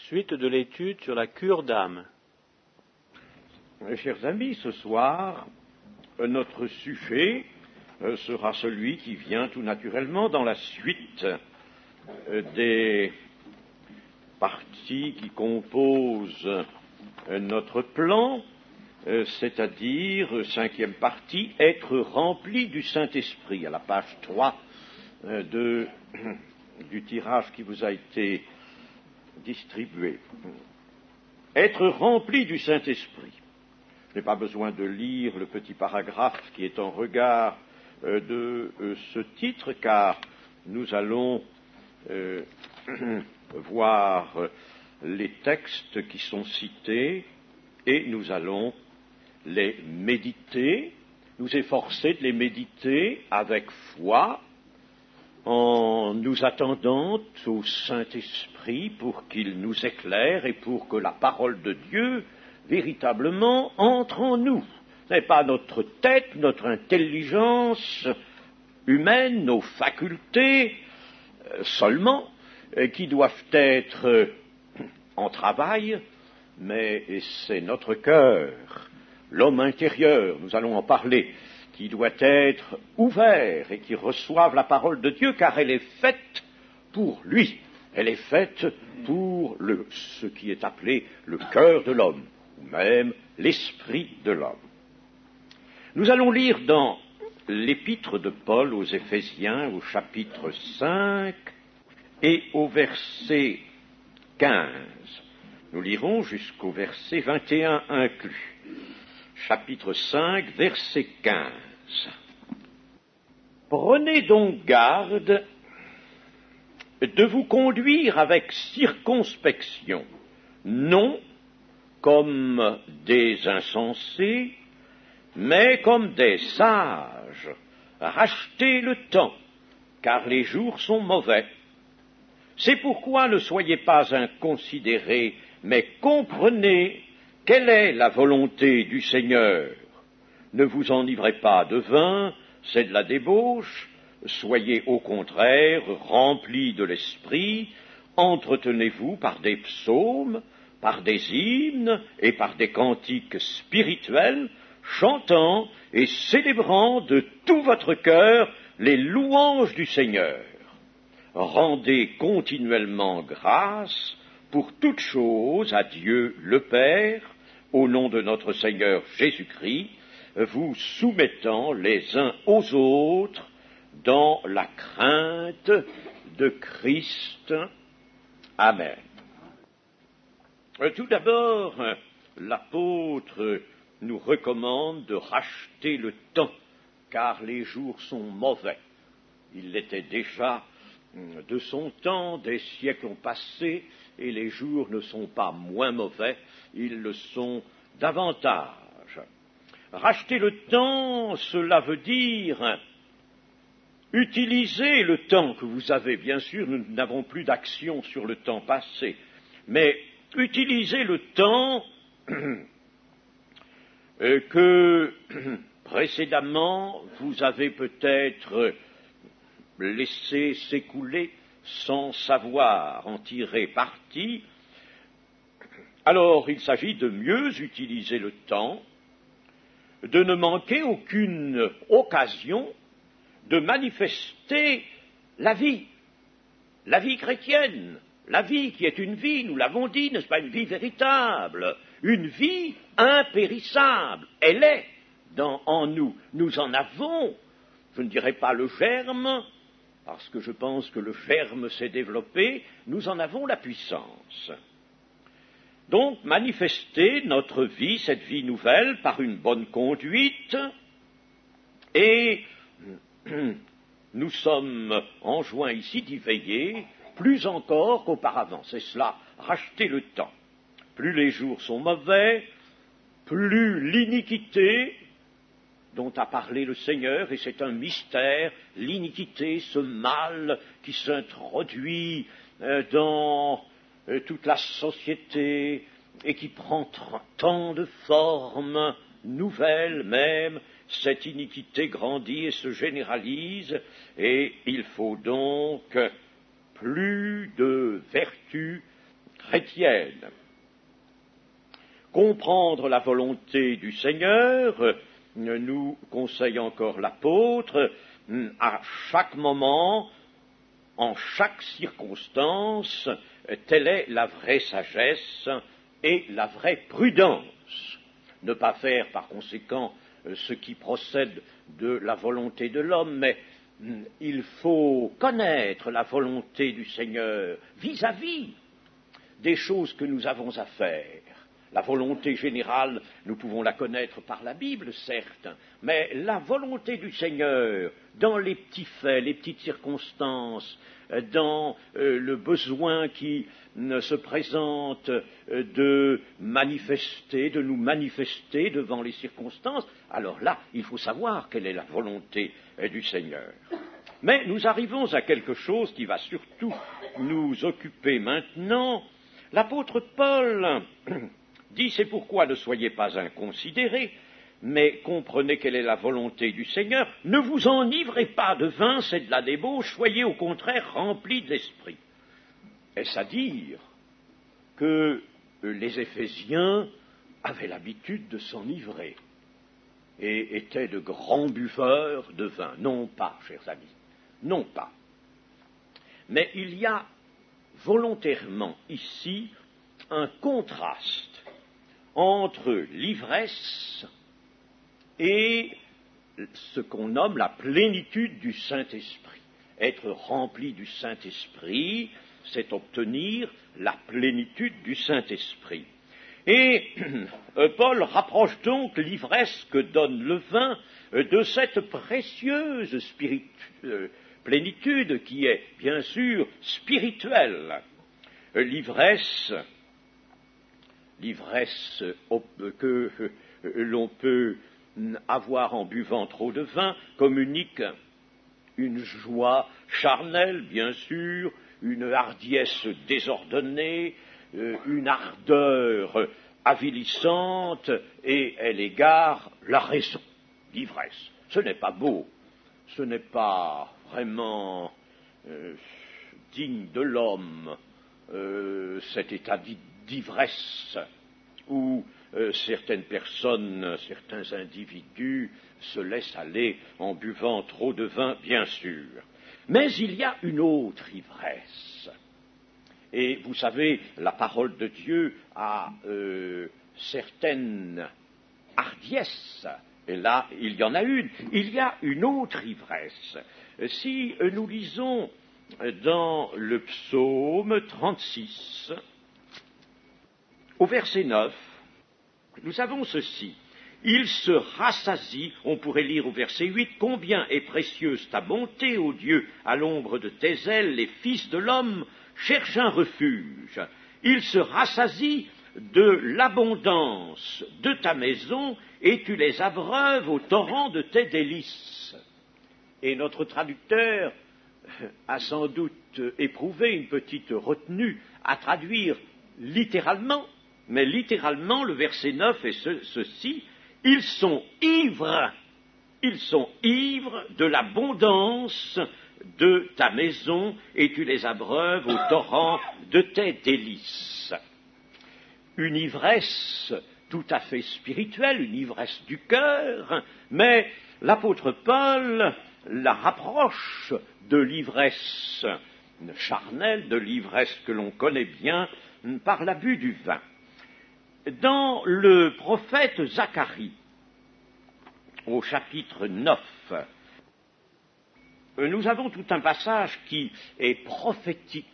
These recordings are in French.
Suite de l'étude sur la cure d'âme. Chers amis, ce soir, notre sujet sera celui qui vient tout naturellement dans la suite des parties qui composent notre plan, c'est-à-dire, cinquième partie, être rempli du Saint-Esprit, à la page 3 du tirage qui vous a été distribué. Être rempli du Saint-Esprit. Je n'ai pas besoin de lire le petit paragraphe qui est en regard de ce titre, car nous allons voir les textes qui sont cités et nous allons les méditer, nous efforcer de les méditer avec foi, en nous attendant au Saint-Esprit pour qu'il nous éclaire et pour que la parole de Dieu véritablement entre en nous. Ce n'est pas notre tête, notre intelligence humaine, nos facultés seulement qui doivent être en travail, mais c'est notre cœur, l'homme intérieur, nous allons en parler, qui doit être ouvert et qui reçoive la parole de Dieu, car elle est faite pour lui. Elle est faite pour ce qui est appelé le cœur de l'homme, ou même l'esprit de l'homme. Nous allons lire dans l'épître de Paul aux Éphésiens, au chapitre 5 et au verset 15. Nous lirons jusqu'au verset 21 inclus. Chapitre 5, verset 15. Prenez donc garde de vous conduire avec circonspection, non comme des insensés, mais comme des sages. Rachetez le temps, car les jours sont mauvais. C'est pourquoi ne soyez pas inconsidérés, mais comprenez quelle est la volonté du Seigneur. Ne vous enivrez pas de vin, c'est de la débauche, soyez au contraire remplis de l'esprit, entretenez-vous par des psaumes, par des hymnes et par des cantiques spirituels, chantant et célébrant de tout votre cœur les louanges du Seigneur. Rendez continuellement grâce pour toutes choses à Dieu le Père, au nom de notre Seigneur Jésus-Christ, vous soumettant les uns aux autres dans la crainte de Christ. Amen. Tout d'abord, l'apôtre nous recommande de racheter le temps, car les jours sont mauvais. Il l'était déjà de son temps, des siècles ont passé, et les jours ne sont pas moins mauvais, ils le sont davantage. Racheter le temps, cela veut dire utiliser le temps que vous avez. Bien sûr, nous n'avons plus d'action sur le temps passé, mais utiliser le temps que précédemment vous avez peut-être laissé s'écouler sans savoir en tirer parti. Alors il s'agit de mieux utiliser le temps, de ne manquer aucune occasion de manifester la vie chrétienne, la vie qui est une vie, nous l'avons dit, n'est-ce pas, une vie véritable, une vie impérissable. Elle est en nous. Nous en avons, je ne dirais pas le germe, parce que je pense que le germe s'est développé, nous en avons la puissance. Donc, manifester notre vie, cette vie nouvelle, par une bonne conduite, et nous sommes enjoints ici d'y veiller plus encore qu'auparavant. C'est cela, racheter le temps. Plus les jours sont mauvais, plus l'iniquité dont a parlé le Seigneur, et c'est un mystère, l'iniquité, ce mal qui s'introduit dans toute la société et qui prend tant de formes nouvelles même, cette iniquité grandit et se généralise, et il faut donc plus de vertu chrétienne. Comprendre la volonté du Seigneur, nous conseille encore l'apôtre, à chaque moment, en chaque circonstance, telle est la vraie sagesse et la vraie prudence. Ne pas faire par conséquent ce qui procède de la volonté de l'homme, mais il faut connaître la volonté du Seigneur vis-à-vis des choses que nous avons à faire. La volonté générale, nous pouvons la connaître par la Bible, certes, mais la volonté du Seigneur, dans les petits faits, les petites circonstances, dans le besoin qui se présente de manifester, de nous manifester devant les circonstances, alors là, il faut savoir quelle est la volonté du Seigneur. Mais nous arrivons à quelque chose qui va surtout nous occuper maintenant. L'apôtre Paul dit, c'est pourquoi ne soyez pas inconsidérés, mais comprenez quelle est la volonté du Seigneur. Ne vous enivrez pas de vin, c'est de la débauche, soyez au contraire remplis de l'esprit. Est-ce à dire que les Éphésiens avaient l'habitude de s'enivrer et étaient de grands buveurs de vin? Non pas, chers amis, non pas. Mais il y a volontairement ici un contraste entre l'ivresse et ce qu'on nomme la plénitude du Saint-Esprit. Être rempli du Saint-Esprit, c'est obtenir la plénitude du Saint-Esprit. Et Paul rapproche donc l'ivresse que donne le vin de cette précieuse plénitude qui est bien sûr spirituelle. L'ivresse que l'on peut avoir en buvant trop de vin communique une joie charnelle, bien sûr, une hardiesse désordonnée, une ardeur avilissante, et elle égare la raison, l'ivresse. Ce n'est pas beau, ce n'est pas vraiment digne de l'homme, cet état d'ivresse où certaines personnes, certains individus se laissent aller en buvant trop de vin, bien sûr. Mais il y a une autre ivresse. Et vous savez, la parole de Dieu a certaines hardiesses. Et là, il y en a une. Il y a une autre ivresse. Si nous lisons dans le psaume 36, au verset 9, nous avons ceci. Il se rassasie, on pourrait lire au verset 8, « Combien est précieuse ta bonté, ô Dieu, à l'ombre de tes ailes, les fils de l'homme cherchent un refuge. Il se rassasie de l'abondance de ta maison, et tu les abreuves au torrent de tes délices. » Et notre traducteur a sans doute éprouvé une petite retenue à traduire littéralement, mais littéralement le verset 9 est ceci, « Ils sont ivres de l'abondance de ta maison, et tu les abreuves au torrent de tes délices. » Une ivresse tout à fait spirituelle, une ivresse du cœur, mais l'apôtre Paul la rapproche de l'ivresse charnelle, de l'ivresse que l'on connaît bien par l'abus du vin. Dans le prophète Zacharie, au chapitre 9, nous avons tout un passage qui est prophétique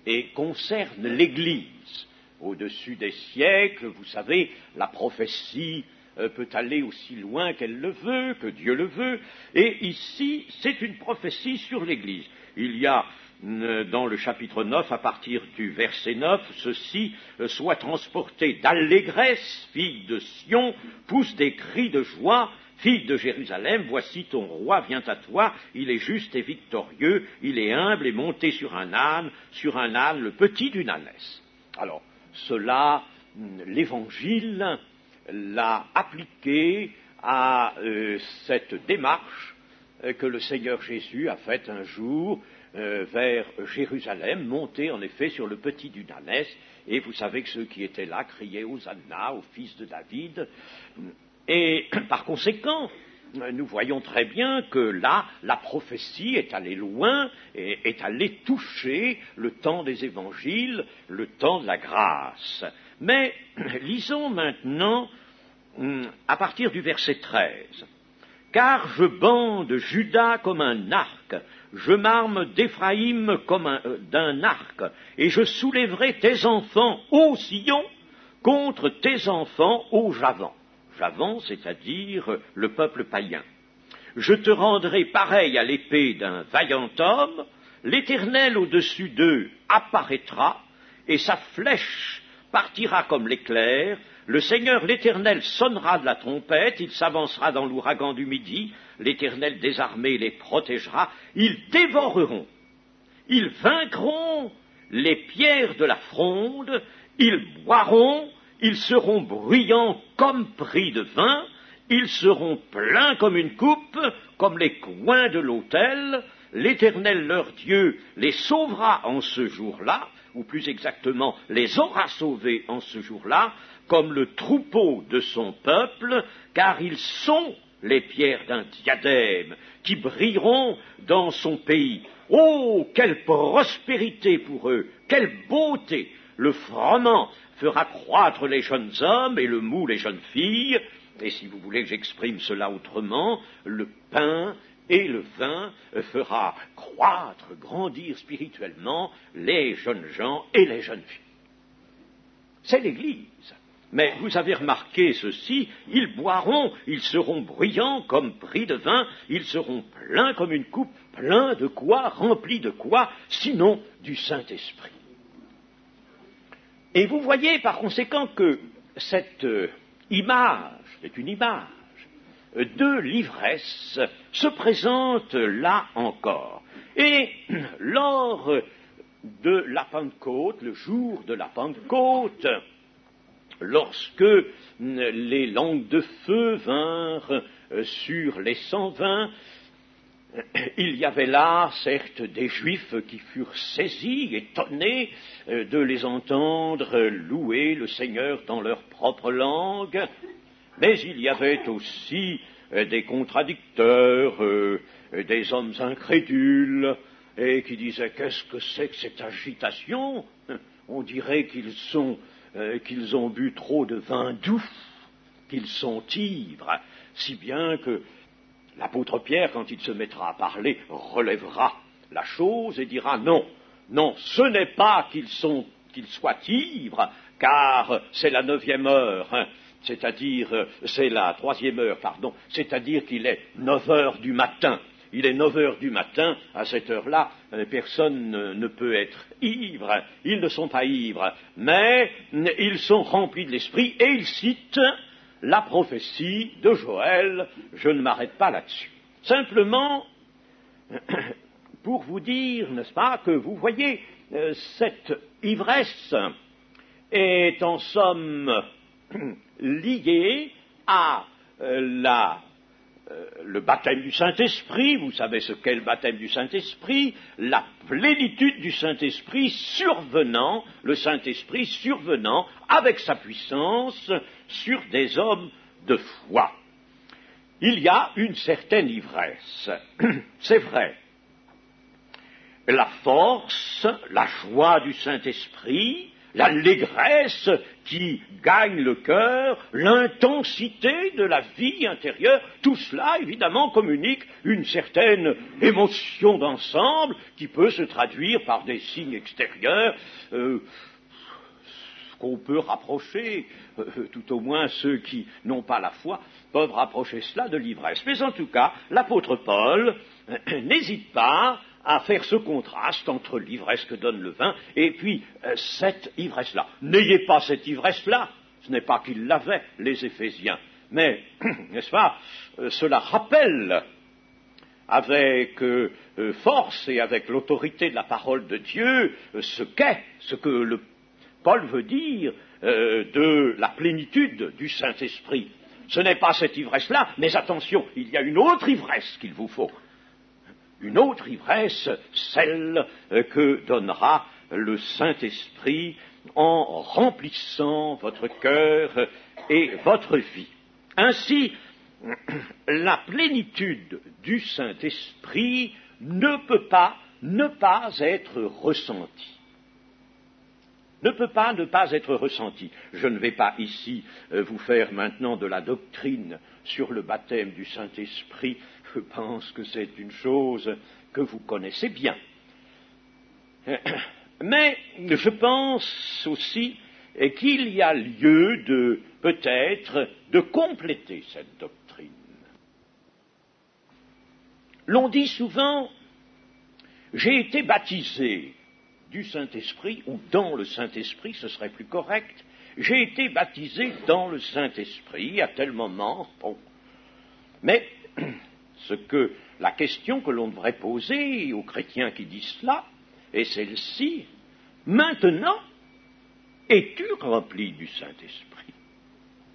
et concerne l'Église. Au-dessus des siècles, vous savez, la prophétie peut aller aussi loin qu'elle le veut, que Dieu le veut, et ici, c'est une prophétie sur l'Église. Il y a dans le chapitre 9, à partir du verset 9, ceci, « Sois transporté d'allégresse, fille de Sion, pousse des cris de joie, fille de Jérusalem, voici ton roi vient à toi, il est juste et victorieux, il est humble et monté sur un âne, le petit d'une ânesse. » Alors, cela, l'Évangile l'a appliqué à cette démarche que le Seigneur Jésus a faite un jour vers Jérusalem, monter en effet sur le petit Dunamis, et vous savez que ceux qui étaient là criaient Hosanna au fils de David, et par conséquent, nous voyons très bien que là, la prophétie est allée loin, et est allée toucher le temps des évangiles, le temps de la grâce. Mais lisons maintenant à partir du verset 13. « Car je bande Juda comme un arc, je m'arme d'Éphraïm comme d'un arc, et je soulèverai tes enfants, ô Sion, contre tes enfants, ô Javan. » Javan, c'est-à-dire le peuple païen. « Je te rendrai pareil à l'épée d'un vaillant homme, l'Éternel au-dessus d'eux apparaîtra, et sa flèche partira comme l'éclair. Le Seigneur l'Éternel sonnera de la trompette, il s'avancera dans l'ouragan du midi, l'Éternel des armées les protégera, ils dévoreront, ils vaincront les pierres de la fronde, ils boiront, ils seront bruyants comme pris de vin, ils seront pleins comme une coupe, comme les coins de l'autel, l'Éternel leur Dieu les sauvera en ce jour-là, ou plus exactement les aura sauvés en ce jour-là, comme le troupeau de son peuple, car ils sont les pierres d'un diadème qui brilleront dans son pays. Oh, quelle prospérité pour eux, quelle beauté! Le froment fera croître les jeunes hommes et le mou les jeunes filles, et si vous voulez que j'exprime cela autrement, le pain et le vin fera croître, grandir spirituellement les jeunes gens et les jeunes filles. C'est l'Église. Mais vous avez remarqué ceci, ils boiront, ils seront bruyants comme pris de vin, ils seront pleins comme une coupe, pleins de quoi, remplis de quoi, sinon du Saint-Esprit. Et vous voyez par conséquent que cette image, c'est une image de l'ivresse, se présente là encore. Et lors de la Pentecôte, le jour de la Pentecôte, lorsque les langues de feu vinrent sur les 120, il y avait là, certes, des Juifs qui furent saisis, étonnés de les entendre louer le Seigneur dans leur propre langue, mais il y avait aussi des contradicteurs, des hommes incrédules, et qui disaient « Qu'est-ce que c'est que cette agitation ? On dirait qu'ils ont bu trop de vin doux, qu'ils sont ivres, si bien que l'apôtre Pierre, quand il se mettra à parler, relèvera la chose et dira non, ce n'est pas qu'ils soient ivres, car c'est la 9e heure, c'est-à-dire, c'est la 3e heure, c'est-à-dire qu'il est 9 heures du matin. Il est 9 heures du matin, à cette heure-là, personne ne peut être ivre, ils ne sont pas ivres, mais ils sont remplis de l'esprit, et ils citent la prophétie de Joël, je ne m'arrête pas là-dessus. Simplement, pour vous dire, n'est-ce pas, que vous voyez, cette ivresse est en somme liée à le baptême du Saint-Esprit. Vous savez ce qu'est le baptême du Saint-Esprit, la plénitude du Saint-Esprit survenant, le Saint-Esprit survenant avec sa puissance sur des hommes de foi. Il y a une certaine ivresse, c'est vrai. La force, la joie du Saint-Esprit, l'allégresse qui gagne le cœur, l'intensité de la vie intérieure, tout cela, évidemment, communique une certaine émotion d'ensemble qui peut se traduire par des signes extérieurs qu'on peut rapprocher, tout au moins ceux qui n'ont pas la foi, peuvent rapprocher cela de l'ivresse. Mais en tout cas, l'apôtre Paul n'hésite pas à faire ce contraste entre l'ivresse que donne le vin et puis cette ivresse-là. N'ayez pas cette ivresse-là, ce n'est pas qu'ils l'avaient, les Éphésiens, mais, n'est-ce pas, cela rappelle avec force et avec l'autorité de la parole de Dieu ce que Paul veut dire de la plénitude du Saint-Esprit. Ce n'est pas cette ivresse-là, mais attention, il y a une autre ivresse qu'il vous faut. une autre ivresse, celle que donnera le Saint-Esprit en remplissant votre cœur et votre vie. Ainsi, la plénitude du Saint-Esprit ne peut pas ne pas être ressentie. Ne peut pas ne pas être ressentie. Je ne vais pas ici vous faire maintenant de la doctrine sur le baptême du Saint-Esprit. Je pense que c'est une chose que vous connaissez bien. Mais je pense aussi qu'il y a lieu peut-être de compléter cette doctrine. L'on dit souvent, j'ai été baptisé du Saint-Esprit, ou dans le Saint-Esprit, ce serait plus correct, j'ai été baptisé dans le Saint-Esprit à tel moment. Bon. Mais la question que l'on devrait poser aux chrétiens qui disent cela est celle-ci, maintenant, es-tu rempli du Saint-Esprit?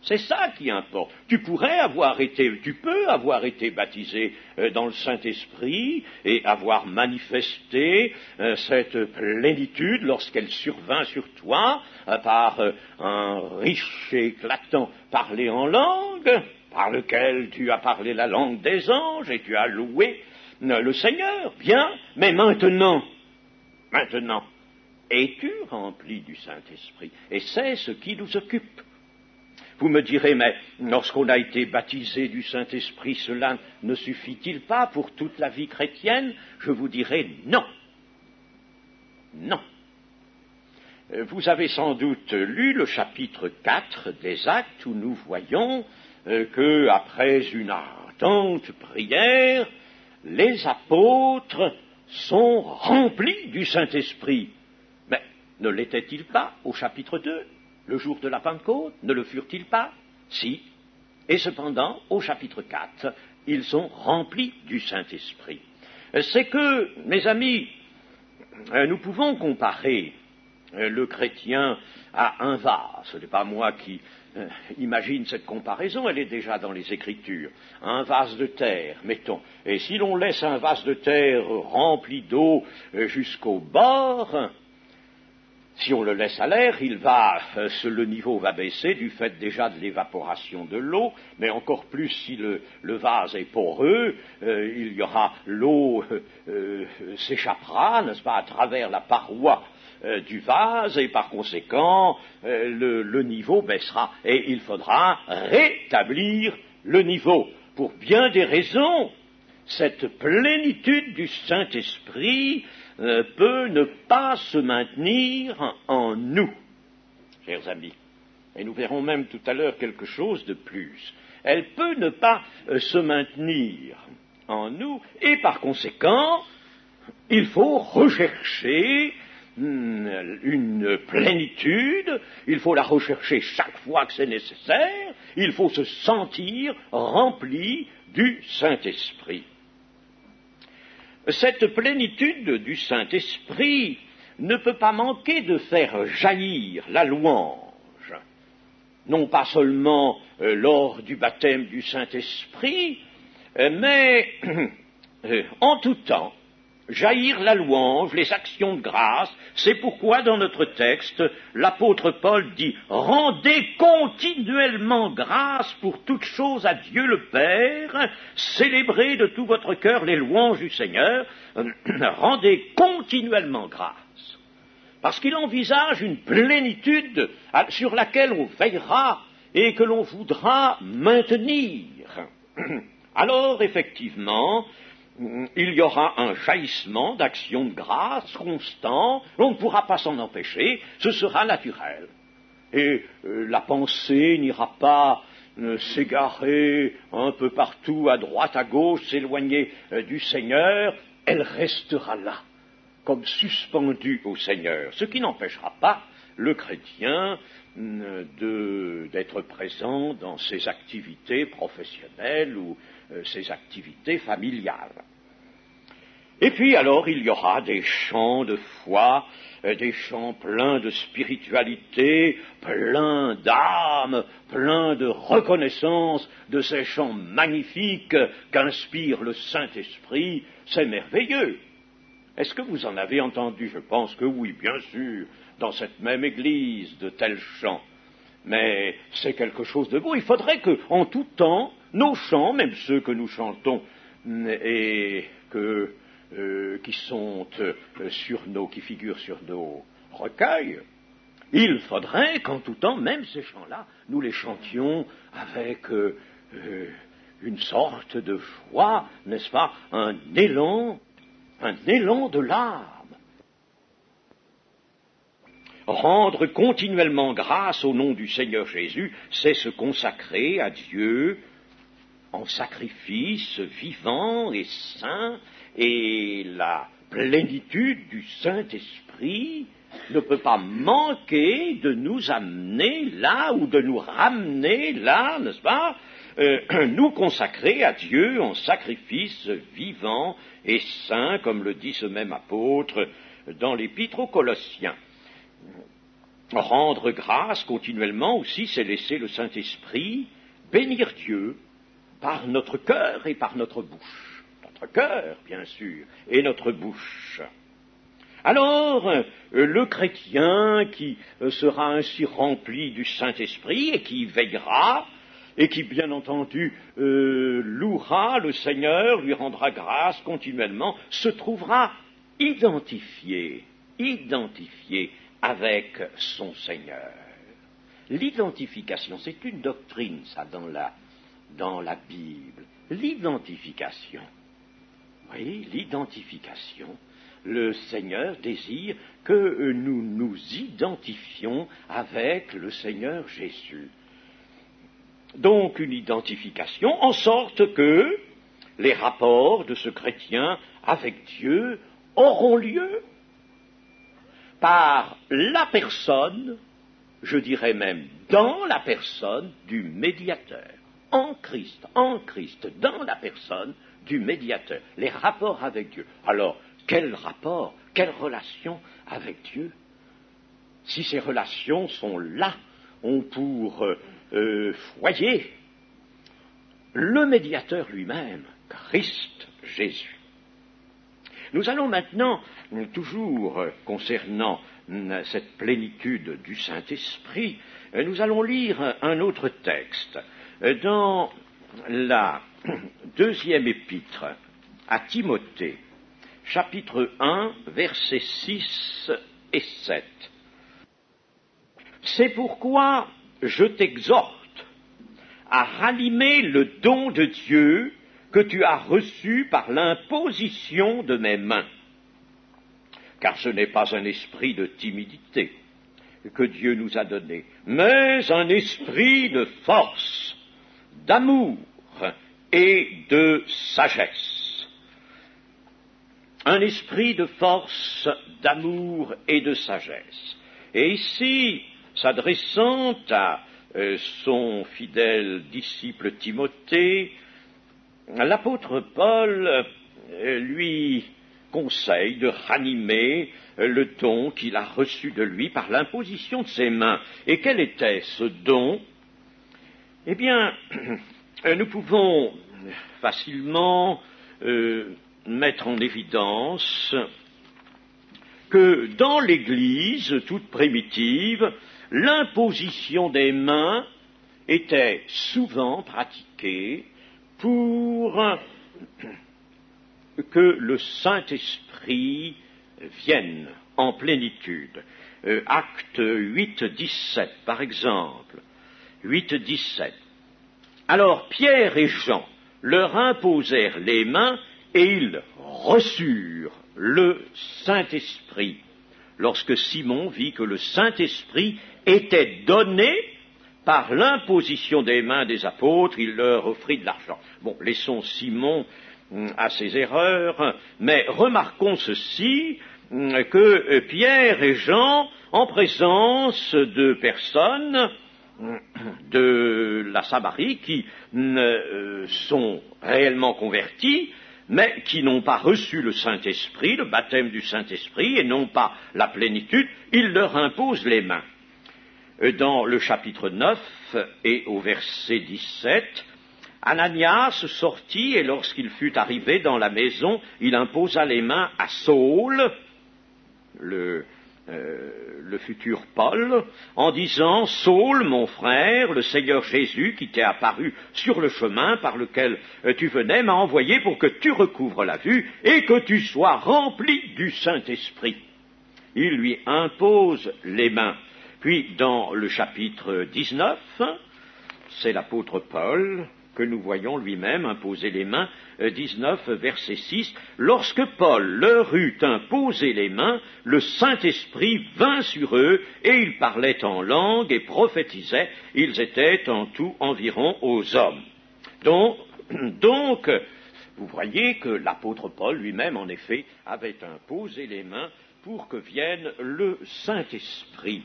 C'est ça qui importe. Tu peux avoir été baptisé dans le Saint-Esprit et avoir manifesté cette plénitude lorsqu'elle survint sur toi par un riche et éclatant parler en langue, par lequel tu as parlé la langue des anges et tu as loué le Seigneur. Bien, mais maintenant, es-tu rempli du Saint-Esprit? Et c'est ce qui nous occupe. Vous me direz, mais lorsqu'on a été baptisé du Saint-Esprit, cela ne suffit-il pas pour toute la vie chrétienne? Je vous dirai non. Non. Vous avez sans doute lu le chapitre 4 des Actes où nous voyons qu'après une ardente prière, les apôtres sont remplis du Saint-Esprit. Mais ne l'étaient-ils pas au chapitre 2? Le jour de la Pentecôte, ne le furent-ils pas? Si. Et cependant, au chapitre 4, ils sont remplis du Saint-Esprit. C'est que, mes amis, nous pouvons comparer le chrétien à un vase. Ce n'est pas moi qui imagine cette comparaison, elle est déjà dans les Écritures. Un vase de terre, mettons. Et si l'on laisse un vase de terre rempli d'eau jusqu'au bord, si on le laisse à l'air, le niveau va baisser du fait déjà de l'évaporation de l'eau, mais encore plus si le vase est poreux, l'eau s'échappera, n'est-ce pas, à travers la paroi du vase, et par conséquent, le niveau baissera, et il faudra rétablir le niveau. Pour bien des raisons, cette plénitude du Saint-Esprit peut ne pas se maintenir en nous, chers amis. Et nous verrons même tout à l'heure quelque chose de plus. Elle peut ne pas se maintenir en nous, et par conséquent, il faut rechercher une plénitude, il faut la rechercher chaque fois que c'est nécessaire, il faut se sentir rempli du Saint-Esprit. Cette plénitude du Saint-Esprit ne peut pas manquer de faire jaillir la louange, non pas seulement lors du baptême du Saint-Esprit, mais en tout temps. Jaillir la louange, les actions de grâce, c'est pourquoi dans notre texte, l'apôtre Paul dit « Rendez continuellement grâce pour toutes choses à Dieu le Père, célébrez de tout votre cœur les louanges du Seigneur, rendez continuellement grâce. » Parce qu'il envisage une plénitude sur laquelle on veillera et que l'on voudra maintenir. Alors, effectivement, il y aura un jaillissement d'actions de grâce constant, on ne pourra pas s'en empêcher, ce sera naturel. Et la pensée n'ira pas s'égarer un peu partout, à droite, à gauche, s'éloigner du Seigneur, elle restera là, comme suspendue au Seigneur, ce qui n'empêchera pas le chrétien d'être présent dans ses activités professionnelles ou ses activités familiales. Et puis alors il y aura des chants de foi, des chants pleins de spiritualité, pleins d'âme, pleins de reconnaissance de ces chants magnifiques qu'inspire le Saint-Esprit. C'est merveilleux. Est-ce que vous en avez entendu? Je pense que oui, bien sûr, dans cette même église, de tels chants. Mais c'est quelque chose de beau. Il faudrait que, en tout temps, nos chants, même ceux que nous chantons et qui sont qui figurent sur nos recueils, il faudrait qu'en tout temps, même ces chants-là, nous les chantions avec une sorte de joie, n'est-ce pas, un élan de l'âme. Rendre continuellement grâce au nom du Seigneur Jésus, c'est se consacrer à Dieu en sacrifice vivant et saint, et la plénitude du Saint-Esprit ne peut pas manquer de nous amener là ou de nous ramener là, n'est-ce pas, nous consacrer à Dieu en sacrifice vivant et saint, comme le dit ce même apôtre dans l'Épître aux Colossiens. Rendre grâce continuellement aussi, c'est laisser le Saint-Esprit bénir Dieu par notre cœur et par notre bouche. Notre cœur, bien sûr, et notre bouche. Alors, le chrétien qui sera ainsi rempli du Saint-Esprit et qui veillera, et qui, bien entendu, louera le Seigneur, lui rendra grâce continuellement, se trouvera identifié avec son Seigneur. L'identification, c'est une doctrine, ça, dans la Bible. L'identification. Oui, l'identification. Le Seigneur désire que nous nous identifions avec le Seigneur Jésus. Donc une identification en sorte que les rapports de ce chrétien avec Dieu auront lieu par la personne, je dirais même dans la personne du médiateur, en Christ, dans la personne du médiateur, les rapports avec Dieu. Alors, quel rapport, quelle relation avec Dieu? Si ces relations sont là, ont pour foyer le médiateur lui-même, Christ Jésus. Nous allons maintenant, toujours concernant cette plénitude du Saint-Esprit, nous allons lire un autre texte dans la deuxième épître à Timothée, chapitre 1, versets 6 et 7. C'est pourquoi je t'exhorte à ranimer le don de Dieu que tu as reçu par l'imposition de mes mains. Car ce n'est pas un esprit de timidité que Dieu nous a donné, mais un esprit de force, d'amour et de sagesse. Un esprit de force, d'amour et de sagesse. Et ici, s'adressant à son fidèle disciple Timothée, l'apôtre Paul lui conseille de ranimer le don qu'il a reçu de lui par l'imposition de ses mains. Et quel était ce don? Eh bien, nous pouvons facilement mettre en évidence que dans l'Église toute primitive, l'imposition des mains était souvent pratiquée pour que le Saint-Esprit vienne en plénitude. Acte 8, 17, par exemple. 8, 17. Alors Pierre et Jean leur imposèrent les mains et ils reçurent le Saint-Esprit. Lorsque Simon vit que le Saint-Esprit était donné par l'imposition des mains des apôtres, il leur offrit de l'argent. Bon, laissons Simon à ses erreurs, mais remarquons ceci, que Pierre et Jean, en présence de personnes de la Samarie qui sont réellement converties, mais qui n'ont pas reçu le Saint-Esprit, le baptême du Saint-Esprit, et non pas la plénitude, il leur impose les mains. Dans le chapitre 9 et au verset 17, Ananias sortit, et lorsqu'il fut arrivé dans la maison, il imposa les mains à Saul, le futur Paul, en disant « Saul, mon frère, le Seigneur Jésus, qui t'est apparu sur le chemin par lequel tu venais, m'a envoyé pour que tu recouvres la vue et que tu sois rempli du Saint-Esprit. » Il lui impose les mains. Puis, dans le chapitre 19, c'est l'apôtre Paul que nous voyons lui-même imposer les mains, 19, verset 6, « Lorsque Paul leur eut imposé les mains, le Saint-Esprit vint sur eux, et ils parlaient en langue et prophétisaient. Ils étaient en tout environ aux hommes. » Donc, vous voyez que l'apôtre Paul lui-même, en effet, avait imposé les mains pour que vienne le Saint-Esprit.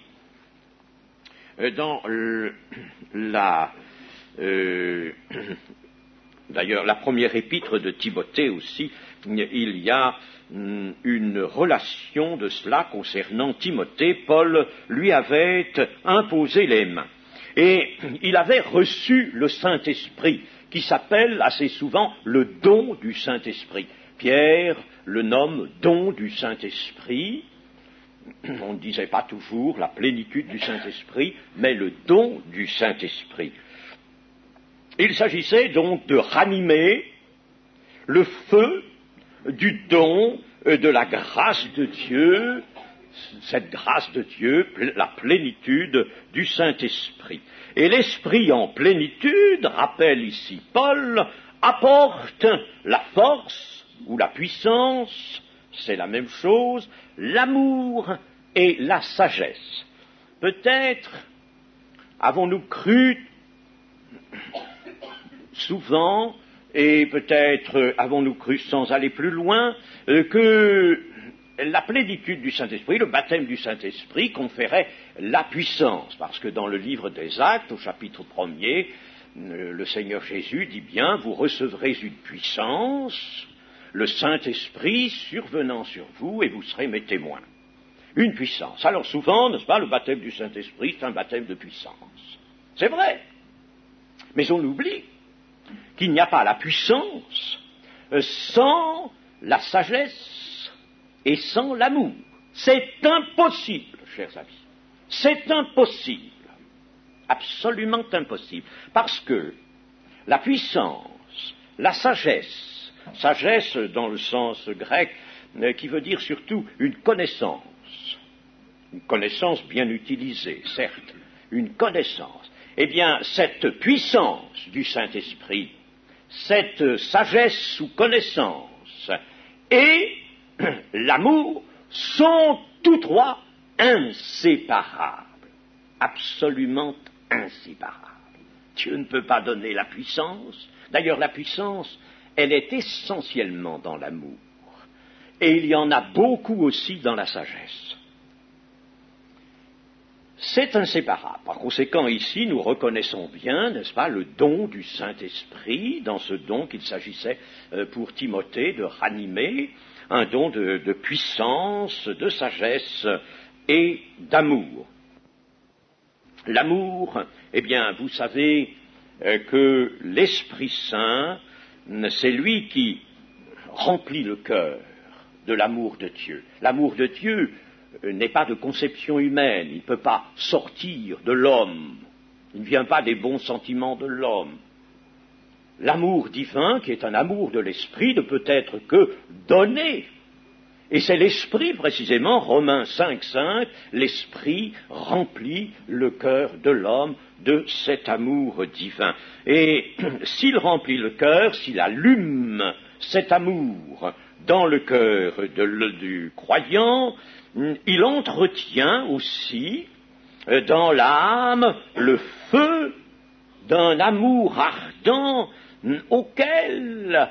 D'ailleurs, la première épître de Timothée aussi, il y a une relation de cela concernant Timothée. Paul lui avait imposé les mains. Et il avait reçu le Saint-Esprit, qui s'appelle assez souvent le don du Saint-Esprit. Pierre le nomme don du Saint-Esprit. On ne disait pas toujours la plénitude du Saint-Esprit, mais le don du Saint-Esprit. Il s'agissait donc de ranimer le feu du don de la grâce de Dieu, cette grâce de Dieu, la plénitude du Saint-Esprit. Et l'Esprit en plénitude, rappelle ici Paul, apporte la force ou la puissance, c'est la même chose, l'amour et la sagesse. Peut-être avons-nous cru souvent, et peut-être avons-nous cru sans aller plus loin, que la plénitude du Saint-Esprit, le baptême du Saint-Esprit conférait la puissance, parce que dans le livre des Actes, au chapitre 1er, le Seigneur Jésus dit bien, vous recevrez une puissance, le Saint-Esprit survenant sur vous, et vous serez mes témoins. Une puissance. Alors souvent, n'est-ce pas, le baptême du Saint-Esprit, c'est un baptême de puissance. C'est vrai. Mais on oublie qu'il n'y a pas la puissance sans la sagesse et sans l'amour. C'est impossible, chers amis. C'est impossible. Absolument impossible. Parce que la puissance, la sagesse dans le sens grec, qui veut dire surtout une connaissance bien utilisée, certes, une connaissance. Eh bien, cette puissance du Saint-Esprit, cette sagesse ou connaissance et l'amour sont tous trois inséparables, absolument inséparables. Dieu ne peut pas donner la puissance. D'ailleurs, la puissance, elle est essentiellement dans l'amour. Et il y en a beaucoup aussi dans la sagesse. C'est inséparable. Par conséquent, ici, nous reconnaissons bien, n'est-ce pas, le don du Saint-Esprit, dans ce don qu'il s'agissait pour Timothée de ranimer, un don de puissance, de sagesse et d'amour. L'amour, eh bien, vous savez que l'Esprit Saint, c'est lui qui remplit le cœur de l'amour de Dieu. L'amour de Dieu n'est pas de conception humaine, il ne peut pas sortir de l'homme, il ne vient pas des bons sentiments de l'homme. L'amour divin, qui est un amour de l'Esprit, ne peut être que donné. Et c'est l'Esprit, précisément, Romains 5,5, l'Esprit remplit le cœur de l'homme de cet amour divin. Et s'il remplit le cœur, s'il allume cet amour dans le cœur du croyant, il entretient aussi dans l'âme le feu d'un amour ardent auquel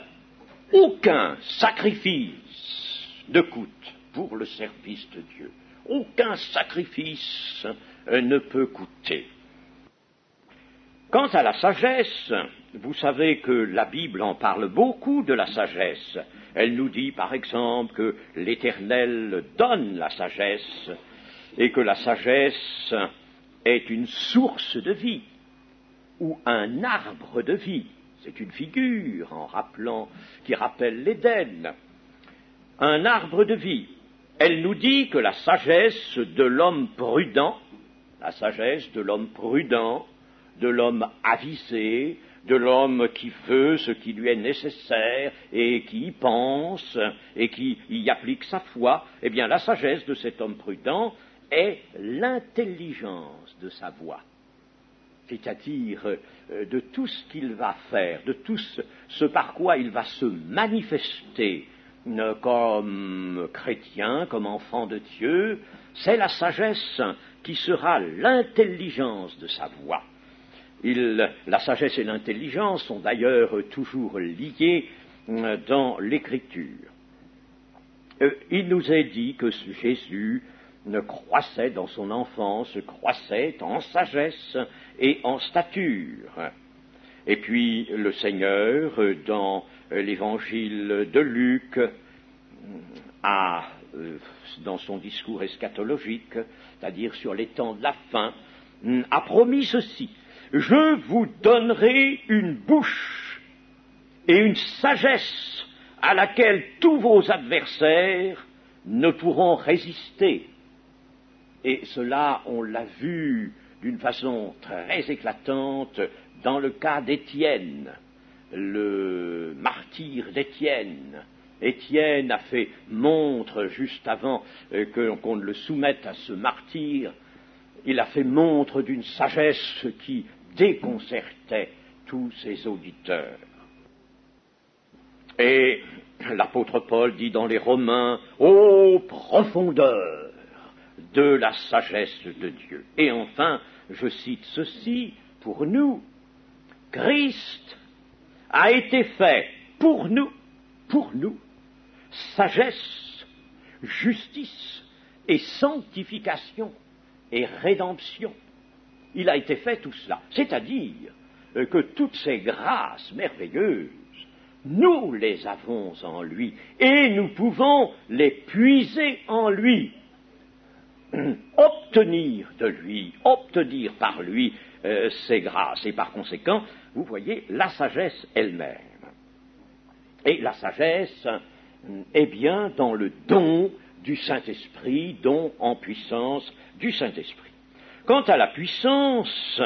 aucun sacrifice ne coûte pour le service de Dieu. Aucun sacrifice ne peut coûter. Quant à la sagesse, vous savez que la Bible en parle beaucoup de la sagesse. Elle nous dit, par exemple, que l'Éternel donne la sagesse et que la sagesse est une source de vie ou un arbre de vie. C'est une figure qui rappelle l'Éden. Un arbre de vie. Elle nous dit que la sagesse de l'homme prudent, de l'homme avisé, de l'homme qui veut ce qui lui est nécessaire et qui y pense et qui y applique sa foi, eh bien la sagesse de cet homme prudent est l'intelligence de sa voie, c'est-à-dire de tout ce qu'il va faire, de tout ce par quoi il va se manifester comme chrétien, comme enfant de Dieu. C'est la sagesse qui sera l'intelligence de sa voie. La sagesse et l'intelligence sont d'ailleurs toujours liées dans l'Écriture. Il nous est dit que Jésus croissait dans son enfance, croissait en sagesse et en stature. Et puis le Seigneur, dans l'évangile de Luc, dans son discours eschatologique, c'est-à-dire sur les temps de la fin, a promis ceci: je vous donnerai une bouche et une sagesse à laquelle tous vos adversaires ne pourront résister. Et cela, on l'a vu d'une façon très éclatante dans le cas d'Étienne, le martyr d'Étienne. Étienne a fait montre, juste avant qu'on le soumette à ce martyr, il a fait montre d'une sagesse qui déconcertait tous ses auditeurs. Et l'apôtre Paul dit dans les Romains: ô profondeur de la sagesse de Dieu. Et enfin, je cite ceci pour nous: Christ a été fait pour nous, sagesse, justice et sanctification et rédemption. Il a été fait tout cela. C'est-à-dire que toutes ces grâces merveilleuses, nous les avons en lui et nous pouvons les puiser en lui, obtenir par lui ces grâces. Et par conséquent, vous voyez, la sagesse elle-même. Et la sagesse est bien dans le don du Saint-Esprit, don en puissance du Saint-Esprit. Quant à la puissance,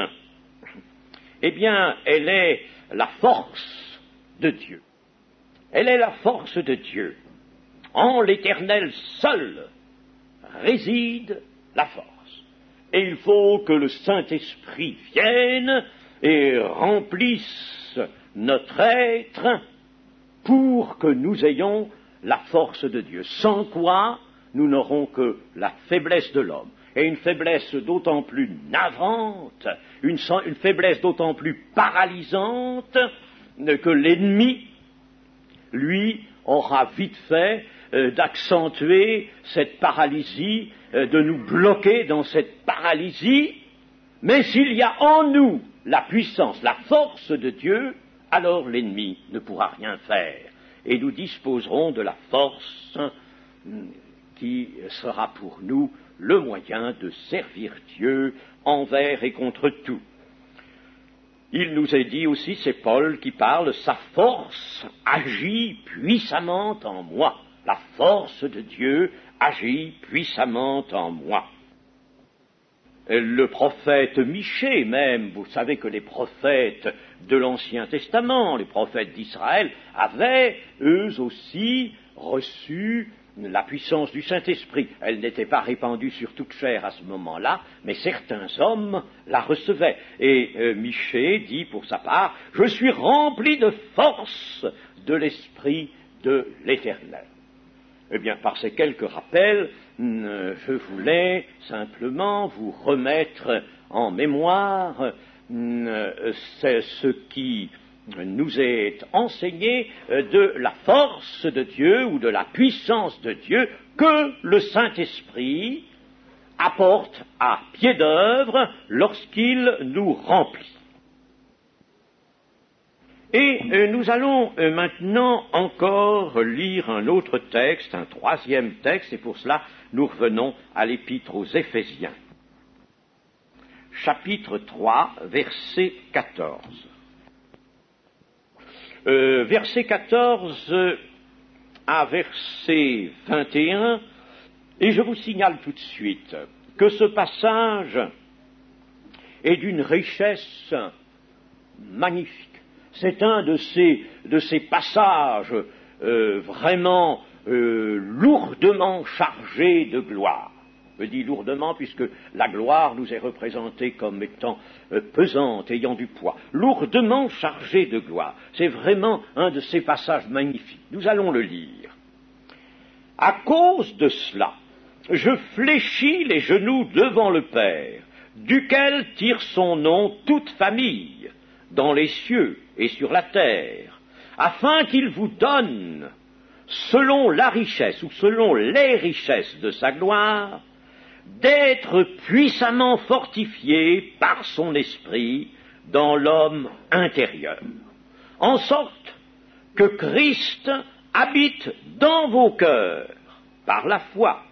eh bien, elle est la force de Dieu. Elle est la force de Dieu. En l'Éternel seul réside la force. Et il faut que le Saint-Esprit vienne et remplisse notre être pour que nous ayons la force de Dieu. Sans quoi, nous n'aurons que la faiblesse de l'homme. Et une faiblesse d'autant plus navrante, une faiblesse d'autant plus paralysante que l'ennemi, lui, aura vite fait d'accentuer cette paralysie, de nous bloquer dans cette paralysie. Mais s'il y a en nous la puissance, la force de Dieu, alors l'ennemi ne pourra rien faire. Et nous disposerons de la force qui sera pour nous le moyen de servir Dieu envers et contre tout. Il nous est dit aussi, c'est Paul qui parle, sa force agit puissamment en moi. La force de Dieu agit puissamment en moi. Le prophète Michée même, vous savez que les prophètes de l'Ancien Testament, les prophètes d'Israël, avaient eux aussi reçu la puissance du Saint-Esprit. Elle n'était pas répandue sur toute chair à ce moment-là, mais certains hommes la recevaient. Et Michée dit pour sa part: je suis rempli de force de l'Esprit de l'Éternel. Eh bien, par ces quelques rappels, je voulais simplement vous remettre en mémoire ce qui nous est enseigné de la force de Dieu ou de la puissance de Dieu que le Saint-Esprit apporte à pied d'œuvre lorsqu'il nous remplit. Et nous allons maintenant encore lire un autre texte, un troisième texte, et pour cela nous revenons à l'épître aux Éphésiens. Chapitre 3, verset 14. Verset 14 à verset 21, et je vous signale tout de suite que ce passage est d'une richesse magnifique. C'est un de ces passages vraiment lourdement chargés de gloire. Je dis lourdement puisque la gloire nous est représentée comme étant pesante, ayant du poids. Lourdement chargée de gloire. C'est vraiment un de ces passages magnifiques. Nous allons le lire. À cause de cela, je fléchis les genoux devant le Père, duquel tire son nom toute famille, dans les cieux et sur la terre, afin qu'il vous donne, selon la richesse ou selon les richesses de sa gloire, d'être puissamment fortifié par son esprit dans l'homme intérieur, en sorte que Christ habite dans vos cœurs par la foi,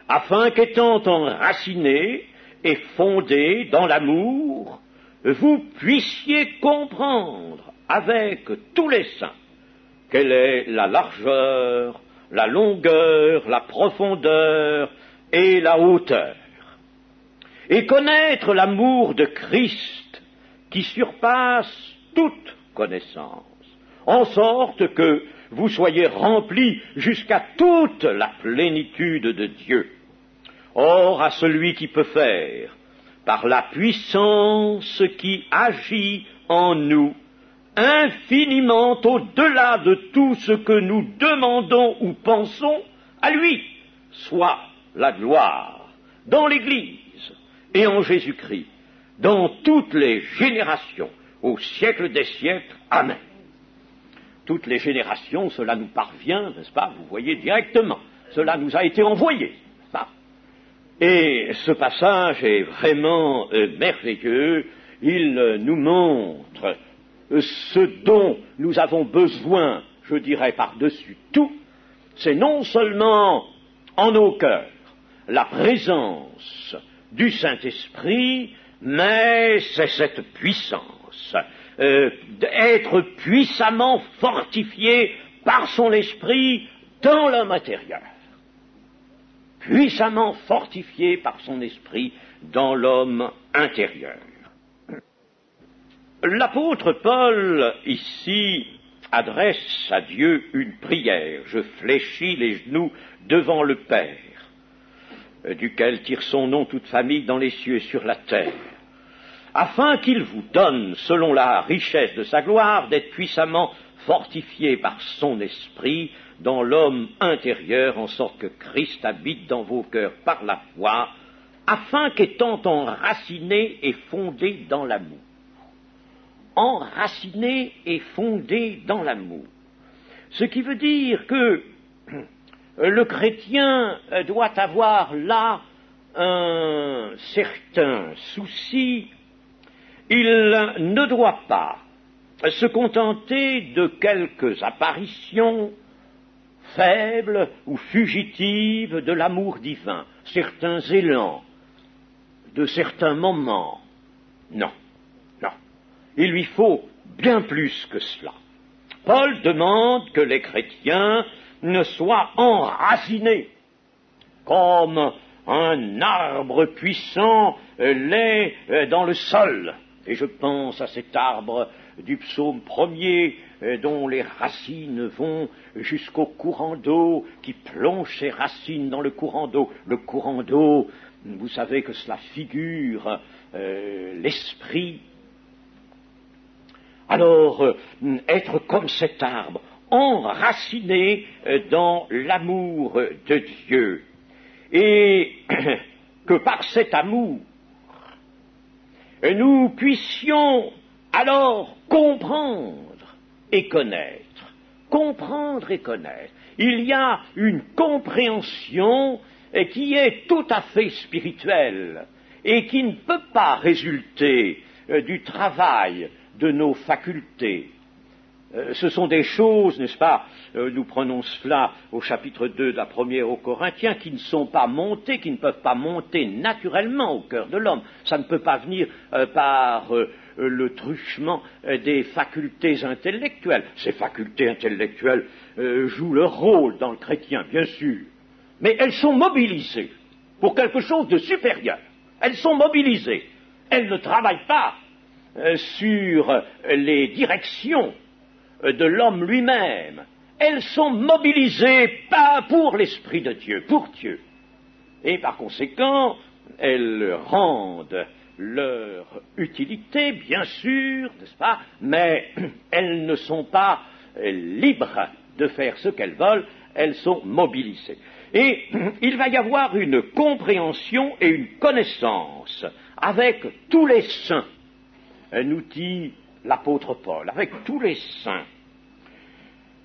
afin qu'étant enraciné et fondé dans l'amour, vous puissiez comprendre avec tous les saints quelle est la largeur, la longueur, la profondeur et la hauteur, et connaître l'amour de Christ qui surpasse toute connaissance, en sorte que vous soyez remplis jusqu'à toute la plénitude de Dieu. Or, à celui qui peut faire, par la puissance qui agit en nous, infiniment au-delà de tout ce que nous demandons ou pensons, à lui soit la gloire dans l'Église et en Jésus-Christ, dans toutes les générations, au siècle des siècles. Amen. Toutes les générations, cela nous parvient, n'est-ce pas? Vous voyez directement, cela nous a été envoyé, n'est-ce pas? Et ce passage est vraiment merveilleux. Il nous montre ce dont nous avons besoin, je dirais par-dessus tout, c'est non seulement en nos cœurs la présence du Saint-Esprit, mais c'est cette puissance, d'être puissamment fortifié par son esprit dans l'homme intérieur. Puissamment fortifié par son esprit dans l'homme intérieur. L'apôtre Paul, ici, adresse à Dieu une prière. Je fléchis les genoux devant le Père, duquel tire son nom toute famille dans les cieux et sur la terre, afin qu'il vous donne, selon la richesse de sa gloire, d'être puissamment fortifié par son esprit dans l'homme intérieur, en sorte que Christ habite dans vos cœurs par la foi, afin qu'étant enraciné et fondé dans l'amour. Enraciné et fondé dans l'amour. Ce qui veut dire que le chrétien doit avoir là un certain souci. Il ne doit pas se contenter de quelques apparitions faibles ou fugitives de l'amour divin, certains élans, de certains moments. Non. Il lui faut bien plus que cela. Paul demande que les chrétiens ne soient enracinés comme un arbre puissant l'est dans le sol. Et je pense à cet arbre du psaume 1er dont les racines vont jusqu'au courant d'eau, qui plonge ses racines dans le courant d'eau. Le courant d'eau, vous savez que cela figure l'esprit. Alors, être comme cet arbre, enraciné dans l'amour de Dieu, et que par cet amour, nous puissions alors comprendre et connaître. Comprendre et connaître. Il y a une compréhension qui est tout à fait spirituelle et qui ne peut pas résulter du travail de nos facultés, Ce sont des choses, n'est-ce pas, nous prenons cela au chapitre 2 de la première aux Corinthiens, qui ne sont pas montées, qui ne peuvent pas monter naturellement au cœur de l'homme. Ça ne peut pas venir par le truchement des facultés intellectuelles. Ces facultés intellectuelles jouent leur rôle dans le chrétien, bien sûr, mais elles sont mobilisées pour quelque chose de supérieur. Elles sont mobilisées. Elles ne travaillent pas sur les directions de l'homme lui-même. Elles sont mobilisées pas pour l'Esprit de Dieu, pour Dieu. Et par conséquent, elles rendent leur utilité, bien sûr, n'est-ce pas, mais elles ne sont pas libres de faire ce qu'elles veulent, elles sont mobilisées. Et il va y avoir une compréhension et une connaissance avec tous les saints, nous dit l'apôtre Paul, avec tous les saints,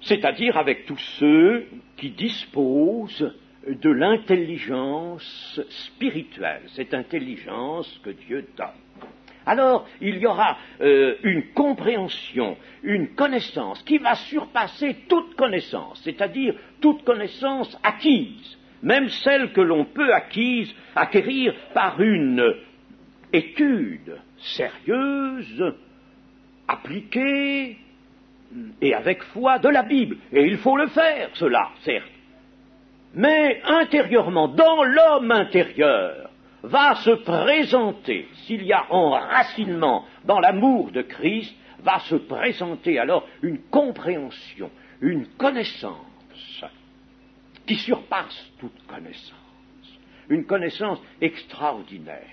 c'est-à-dire avec tous ceux qui disposent de l'intelligence spirituelle, cette intelligence que Dieu donne. Alors, il y aura une compréhension, une connaissance qui va surpasser toute connaissance, c'est-à-dire toute connaissance acquise, même celle que l'on peut acquérir par une étude sérieuse, appliquée et avec foi de la Bible. Et il faut le faire, cela, certes. Mais intérieurement, dans l'homme intérieur, va se présenter, s'il y a enracinement dans l'amour de Christ, va se présenter alors une compréhension, une connaissance qui surpasse toute connaissance, une connaissance extraordinaire.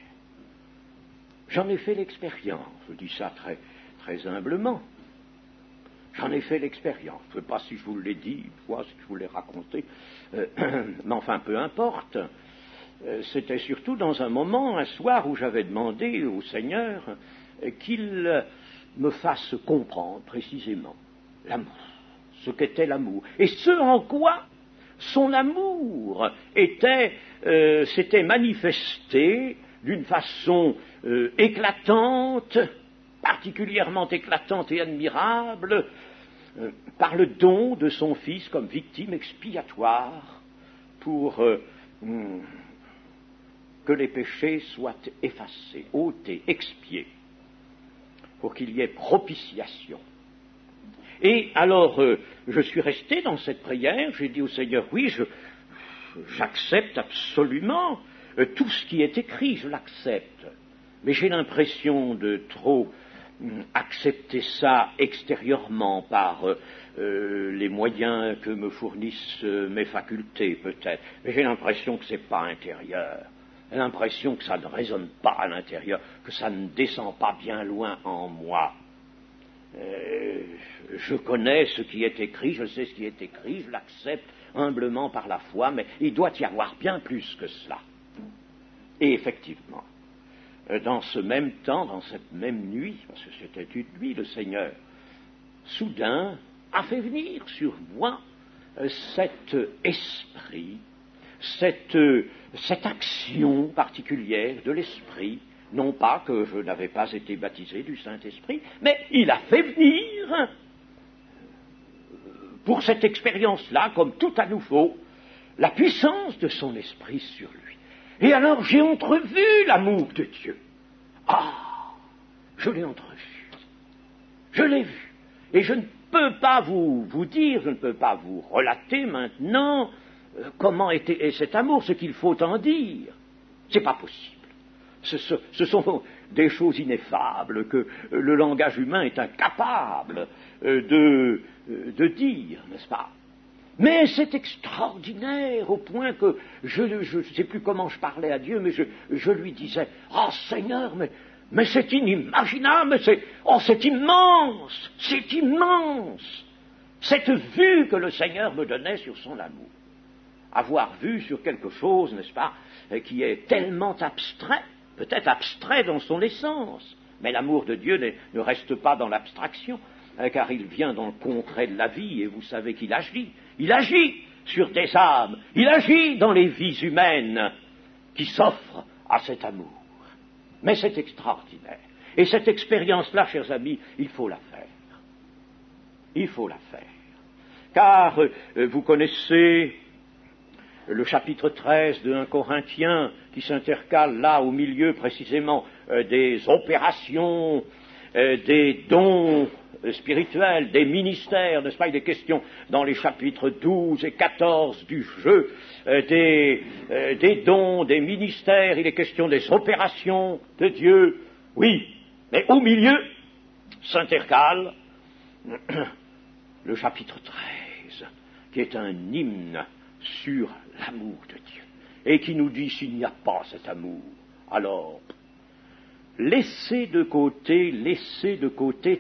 J'en ai fait l'expérience, je dis ça très, très humblement. J'en ai fait l'expérience. Je ne sais pas si je vous l'ai dit une fois, si je vous l'ai raconté, mais enfin, peu importe. C'était surtout dans un moment, un soir, où j'avais demandé au Seigneur qu'il me fasse comprendre précisément l'amour, ce qu'était l'amour, et ce en quoi son amour s'était manifesté d'une façon éclatante, particulièrement éclatante et admirable, par le don de son Fils comme victime expiatoire pour que les péchés soient effacés, ôtés, expiés, pour qu'il y ait propitiation. Et alors, je suis resté dans cette prière, j'ai dit au Seigneur, oui, j'accepte absolument tout ce qui est écrit, je l'accepte, mais j'ai l'impression de trop accepter ça extérieurement par les moyens que me fournissent mes facultés, peut-être, mais j'ai l'impression que c'est pas intérieur. J'ai l'impression que ça ne résonne pas à l'intérieur, que ça ne descend pas bien loin en moi. Je connais ce qui est écrit, je sais ce qui est écrit, je l'accepte humblement par la foi, mais il doit y avoir bien plus que cela. Et effectivement, dans ce même temps, dans cette même nuit, parce que c'était une nuit, le Seigneur, soudain, a fait venir sur moi cet esprit, cette action particulière de l'Esprit, non pas que je n'avais pas été baptisé du Saint-Esprit, mais il a fait venir, pour cette expérience-là, comme tout à nouveau, la puissance de son Esprit sur lui. Et alors j'ai entrevu l'amour de Dieu. Ah, je l'ai entrevu, je l'ai vu, et je ne peux pas vous dire, je ne peux pas vous relater maintenant comment était cet amour, ce qu'il faut en dire. C'est pas possible. Ce sont des choses ineffables que le langage humain est incapable de dire, n'est-ce pas? Mais c'est extraordinaire au point que je ne sais plus comment je parlais à Dieu, mais je lui disais, « Oh Seigneur, mais c'est inimaginable, c'est immense, c'est immense !» Cette vue que le Seigneur me donnait sur son amour. Avoir vu sur quelque chose, n'est-ce pas, qui est tellement abstrait, peut-être abstrait dans son essence, mais l'amour de Dieu ne reste pas dans l'abstraction, car il vient dans le concret de la vie, et vous savez qu'il agit. Il agit sur des âmes, il agit dans les vies humaines qui s'offrent à cet amour. Mais c'est extraordinaire. Et cette expérience-là, chers amis, il faut la faire. Il faut la faire. Car vous connaissez le chapitre 13 de 1 Corinthiens qui s'intercale là au milieu précisément des opérations, des dons spirituels, des ministères, n'est-ce pas? Il est question dans les chapitres 12 et 14 du jeu des dons, des ministères, il est question des opérations de Dieu. Oui, mais au milieu s'intercale le chapitre 13, qui est un hymne sur l'amour de Dieu, et qui nous dit s'il n'y a pas cet amour, alors laissez de côté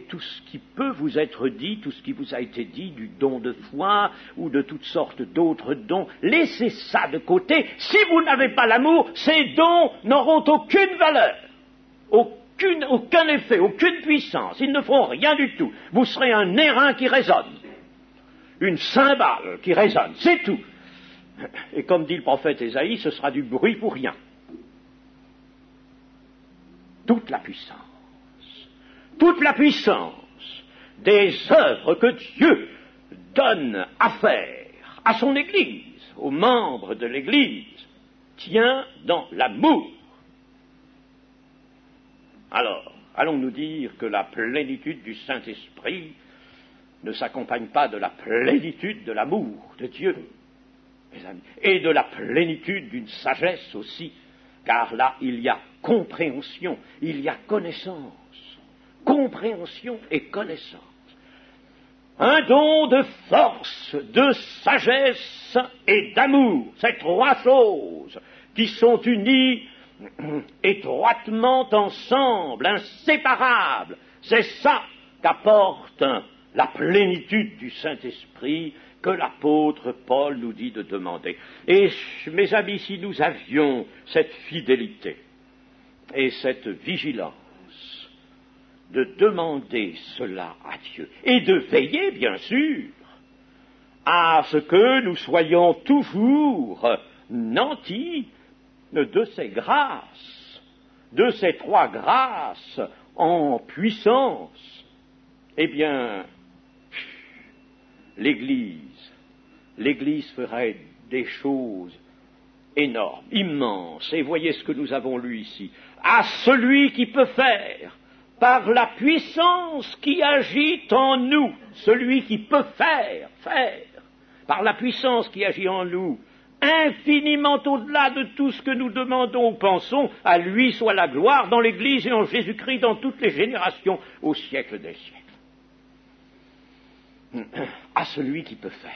tout ce qui peut vous être dit, tout ce qui vous a été dit du don de foi ou de toutes sortes d'autres dons, laissez ça de côté. Si vous n'avez pas l'amour, ces dons n'auront aucune valeur, aucun effet, aucune puissance, ils ne feront rien du tout. Vous serez un airain qui résonne, une cymbale qui résonne, c'est tout. Et comme dit le prophète Ésaïe, ce sera du bruit pour rien. Toute la puissance des œuvres que Dieu donne à faire à son Église, aux membres de l'Église, tient dans l'amour. Alors, allons-nous dire que la plénitude du Saint-Esprit ne s'accompagne pas de la plénitude de l'amour de Dieu, mes amis, et de la plénitude d'une sagesse aussi, car là, il y a compréhension, il y a connaissance, compréhension et connaissance. Un don de force, de sagesse et d'amour, ces trois choses qui sont unies étroitement ensemble, inséparables, c'est ça qu'apporte la plénitude du Saint-Esprit que l'apôtre Paul nous dit de demander. Et mes amis, si nous avions cette fidélité et cette vigilance de demander cela à Dieu et de veiller, bien sûr, à ce que nous soyons toujours nantis de ces grâces, de ces trois grâces en puissance, eh bien, l'Église ferait des choses énormes, immenses. Et voyez ce que nous avons lu ici. À celui qui peut faire, par la puissance qui agit en nous, celui qui peut faire, par la puissance qui agit en nous, infiniment au-delà de tout ce que nous demandons ou pensons, à lui soit la gloire dans l'Église et en Jésus-Christ dans toutes les générations, au siècle des siècles. À celui qui peut faire.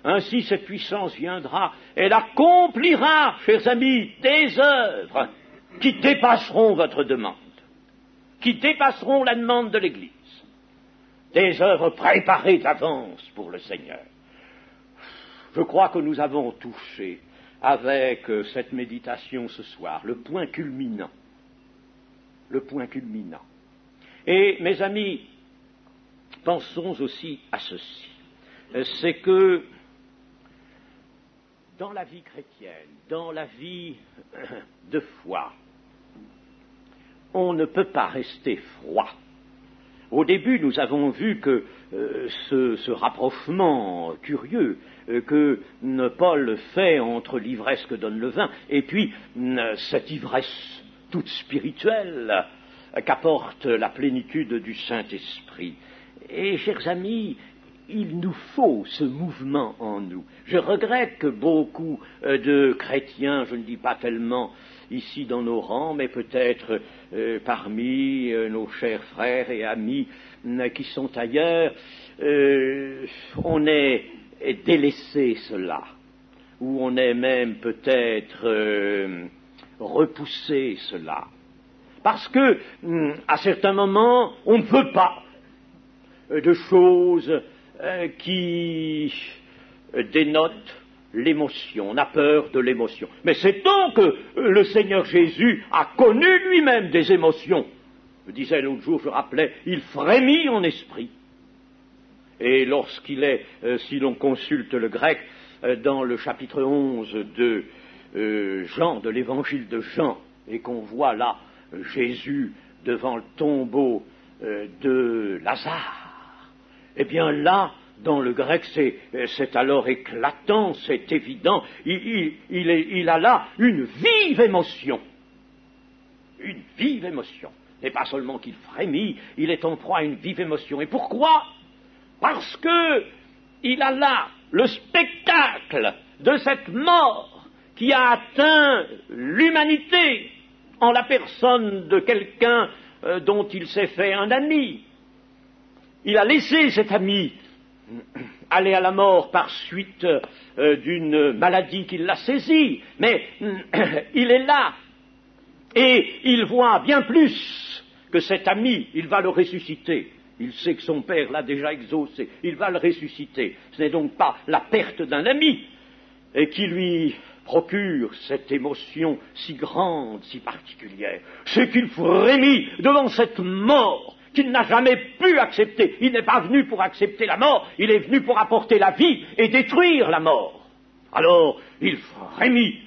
Ainsi cette puissance viendra, elle accomplira, chers amis, des œuvres qui dépasseront votre demande, qui dépasseront la demande de l'Église, des œuvres préparées d'avance pour le Seigneur. Je crois que nous avons touché avec cette méditation ce soir le point culminant. Le point culminant. Et mes amis, pensons aussi à ceci. C'est que dans la vie chrétienne, dans la vie de foi, on ne peut pas rester froid. Au début, nous avons vu que ce rapprochement curieux que Paul fait entre l'ivresse que donne le vin et puis cette ivresse toute spirituelle qu'apporte la plénitude du Saint-Esprit. Et, chers amis, il nous faut ce mouvement en nous. Je regrette que beaucoup de chrétiens, je ne dis pas tellement ici dans nos rangs, mais peut-être parmi nos chers frères et amis qui sont ailleurs, on ait délaissé cela, ou on ait même peut-être repoussé cela. Parce que, à certains moments, on ne peut pas de choses qui dénotent l'émotion, on a peur de l'émotion. Mais c'est donc que le Seigneur Jésus a connu lui-même des émotions. Je disais l'autre jour, je rappelais, il frémit en esprit. Et lorsqu'il est, si l'on consulte le grec, dans le chapitre 11 de Jean, de l'évangile de Jean, et qu'on voit là Jésus devant le tombeau de Lazare, Eh bien là, dans le grec, c'est alors éclatant, c'est évident, il a là une vive émotion. Une vive émotion. Et pas seulement qu'il frémit, il est en proie à une vive émotion. Et pourquoi? Parce que il a là le spectacle de cette mort qui a atteint l'humanité en la personne de quelqu'un dont il s'est fait un ami. Il a laissé cet ami aller à la mort par suite d'une maladie qui l'a saisi, mais il est là et il voit bien plus que cet ami, il va le ressusciter. Il sait que son père l'a déjà exaucé, il va le ressusciter. Ce n'est donc pas la perte d'un ami qui lui procure cette émotion si grande, si particulière. C'est qu'il frémit devant cette mort qu'il n'a jamais pu accepter. Il n'est pas venu pour accepter la mort, il est venu pour apporter la vie et détruire la mort. Alors, il frémit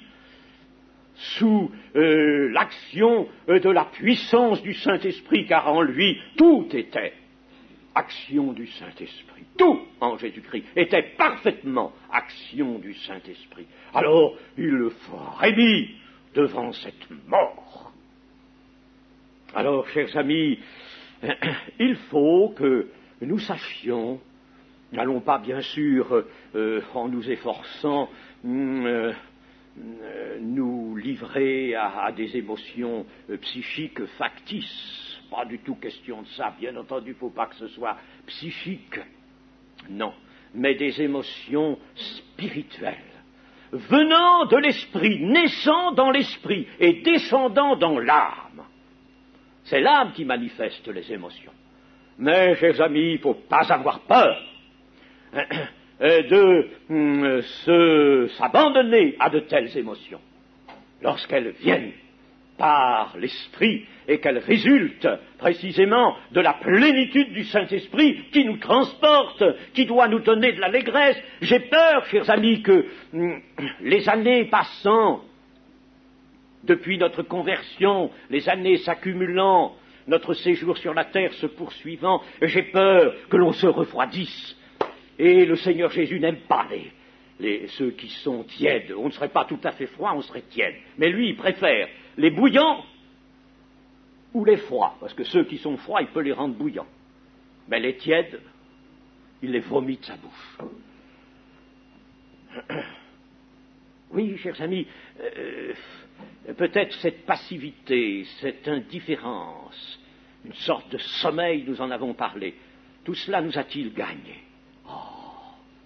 sous l'action de la puissance du Saint-Esprit, car en lui, tout était action du Saint-Esprit. Tout en Jésus-Christ était parfaitement action du Saint-Esprit. Alors, il frémit devant cette mort. Alors, chers amis, il faut que nous sachions, n'allons pas bien sûr en nous efforçant nous livrer à des émotions psychiques factices. Pas du tout question de ça, bien entendu, il ne faut pas que ce soit psychique. Non, mais des émotions spirituelles, venant de l'esprit, naissant dans l'esprit et descendant dans l'âme. C'est l'âme qui manifeste les émotions. Mais, chers amis, il ne faut pas avoir peur de s'abandonner à de telles émotions. Lorsqu'elles viennent par l'Esprit et qu'elles résultent précisément de la plénitude du Saint-Esprit qui nous transporte, qui doit nous donner de l'allégresse. J'ai peur, chers amis, que les années passant, depuis notre conversion, les années s'accumulant, notre séjour sur la terre se poursuivant, j'ai peur que l'on se refroidisse. Et le Seigneur Jésus n'aime pas ceux qui sont tièdes. On ne serait pas tout à fait froid, on serait tiède. Mais lui, il préfère les bouillants ou les froids, parce que ceux qui sont froids, il peut les rendre bouillants. Mais les tièdes, il les vomit de sa bouche. Oui, chers amis, peut-être cette passivité, cette indifférence, une sorte de sommeil, nous en avons parlé, tout cela nous a-t-il gagné?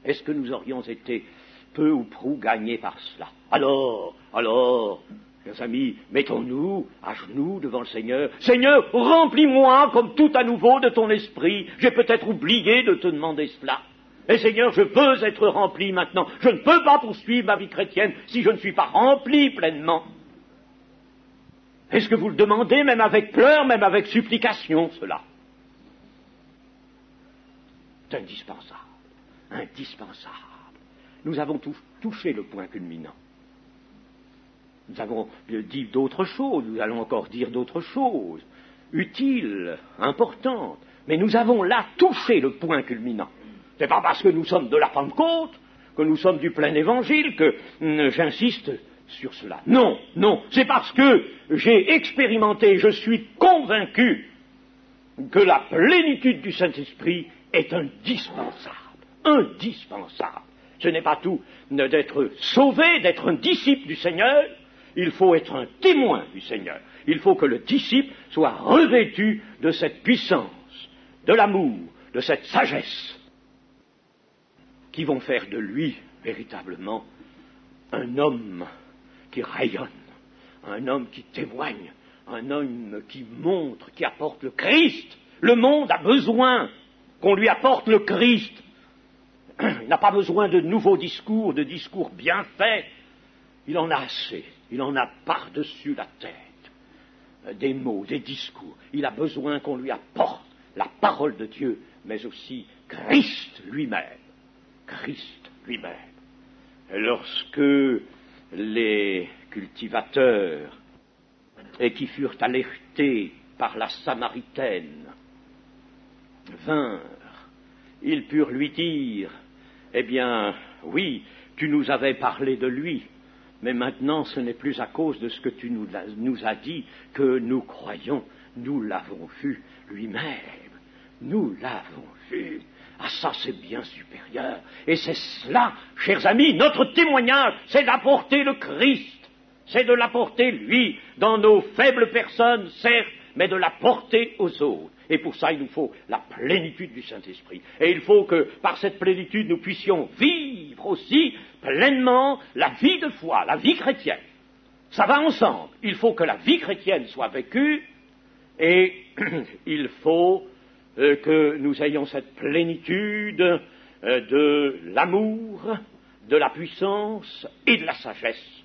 Est-ce que nous aurions été peu ou prou gagnés par cela? Alors, chers amis, mettons-nous à genoux devant le Seigneur. Seigneur, remplis-moi comme tout à nouveau de ton esprit. J'ai peut-être oublié de te demander cela. Et Seigneur, je veux être rempli maintenant. Je ne peux pas poursuivre ma vie chrétienne si je ne suis pas rempli pleinement. Est-ce que vous le demandez, même avec pleurs, même avec supplication, cela? C'est indispensable. Indispensable. Nous avons touché le point culminant. Nous avons dit d'autres choses, nous allons encore dire d'autres choses, utiles, importantes, mais nous avons là touché le point culminant. Ce n'est pas parce que nous sommes de la Pentecôte, que nous sommes du plein évangile, que j'insiste sur cela. Non, c'est parce que j'ai expérimenté, je suis convaincu que la plénitude du Saint-Esprit est indispensable. Indispensable. Ce n'est pas tout d'être sauvé, d'être un disciple du Seigneur, il faut être un témoin du Seigneur. Il faut que le disciple soit revêtu de cette puissance, de l'amour, de cette sagesse, qui vont faire de lui, véritablement, un homme qui rayonne, un homme qui témoigne, un homme qui montre, qui apporte le Christ. Le monde a besoin qu'on lui apporte le Christ. Il n'a pas besoin de nouveaux discours, de discours bien faits. Il en a assez. Il en a par-dessus la tête. Des mots, des discours. Il a besoin qu'on lui apporte la parole de Dieu, mais aussi Christ lui-même. Christ lui-même. Et lorsque les cultivateurs, et qui furent alertés par la Samaritaine, vinrent ils purent lui dire, eh bien, oui, tu nous avais parlé de lui, mais maintenant ce n'est plus à cause de ce que tu nous as dit que nous croyons, nous l'avons vu lui-même, nous l'avons vu. Ah, ça c'est bien supérieur. Et c'est cela, chers amis, notre témoignage, c'est d'apporter le Christ, c'est de l'apporter lui, dans nos faibles personnes, certes, mais de l'apporter aux autres. Et pour ça, il nous faut la plénitude du Saint-Esprit. Et il faut que, par cette plénitude, nous puissions vivre aussi pleinement la vie de foi, la vie chrétienne. Ça va ensemble. Il faut que la vie chrétienne soit vécue, et il faut que nous ayons cette plénitude de l'amour, de la puissance et de la sagesse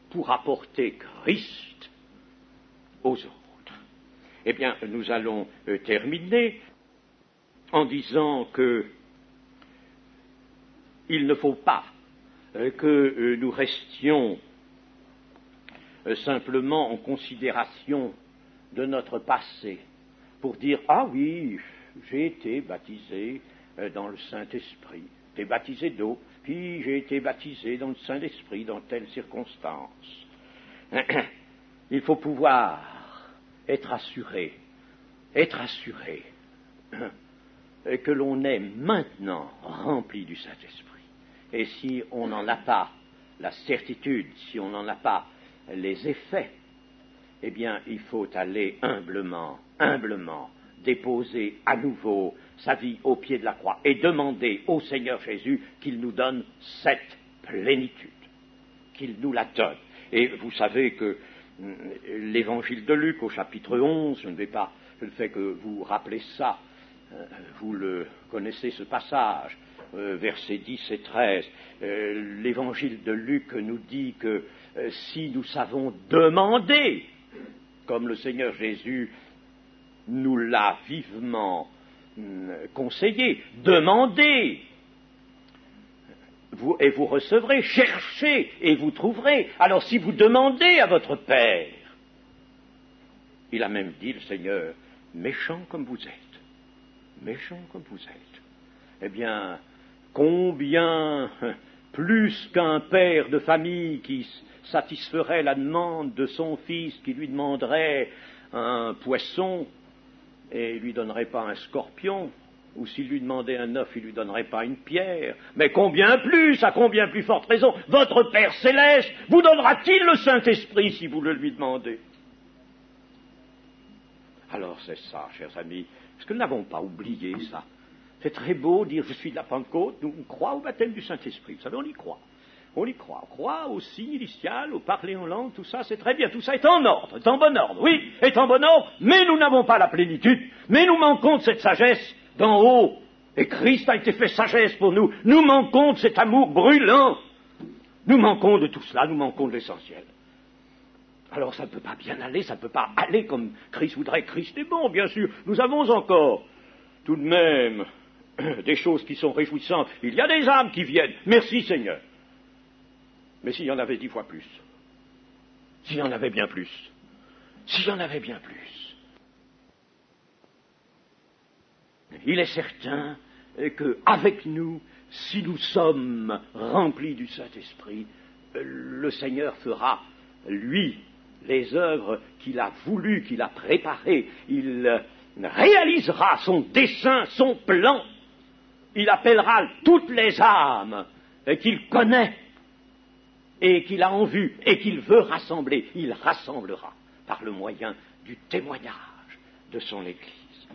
pour apporter Christ aux autres. Eh bien, nous allons terminer en disant que il ne faut pas que nous restions simplement en considération de notre passé pour dire « Ah oui, j'ai été baptisé dans le Saint-Esprit, j'ai été baptisé d'eau, puis j'ai été baptisé dans le Saint-Esprit dans telle circonstance. » Il faut pouvoir être assuré que l'on est maintenant rempli du Saint-Esprit. Et si on n'en a pas la certitude, si on n'en a pas les effets, eh bien, il faut aller humblement déposer à nouveau sa vie au pied de la croix et demander au Seigneur Jésus qu'il nous donne cette plénitude, qu'il nous la donne. Et vous savez que l'évangile de Luc au chapitre 11, je ne fais que vous rappeler ça, vous le connaissez ce passage, versets 10 et 13, l'évangile de Luc nous dit que si nous savons demander, comme le Seigneur Jésus nous l'a vivement conseillé, demandez, et vous recevrez, cherchez et vous trouverez. Alors si vous demandez à votre Père, il a même dit le Seigneur, méchant comme vous êtes, eh bien, combien plus qu'un père de famille qui satisferait la demande de son fils, qui lui demanderait un poisson et lui donnerait pas un scorpion, ou s'il lui demandait un œuf, il lui donnerait pas une pierre, mais combien plus, à combien plus forte raison, votre Père céleste vous donnera-t-il le Saint-Esprit si vous le lui demandez? Alors c'est ça, chers amis, parce que nous n'avons pas oublié ça. C'est très beau dire je suis de la Pentecôte, nous on croit au baptême du Saint-Esprit, vous savez, on y croit, on croit au signe initial, au parler en langue, tout ça, c'est très bien, tout ça est en ordre, est en bon ordre, oui, est en bon ordre, mais nous n'avons pas la plénitude, mais nous manquons de cette sagesse d'en haut, et Christ a été fait sagesse pour nous, nous manquons de cet amour brûlant, nous manquons de tout cela, nous manquons de l'essentiel. Alors ça ne peut pas bien aller, ça ne peut pas aller comme Christ voudrait. Christ est bon, bien sûr, nous avons encore tout de même des choses qui sont réjouissantes, il y a des âmes qui viennent, merci Seigneur. Mais s'il y en avait 10 fois plus, s'il y en avait bien plus, il est certain qu'avec nous, si nous sommes remplis du Saint-Esprit, le Seigneur fera, lui, les œuvres qu'il a voulu, qu'il a préparées. Il réalisera son dessein, son plan. Il appellera toutes les âmes qu'il connaît et qu'il a en vue et qu'il veut rassembler. Il rassemblera par le moyen du témoignage de son Église.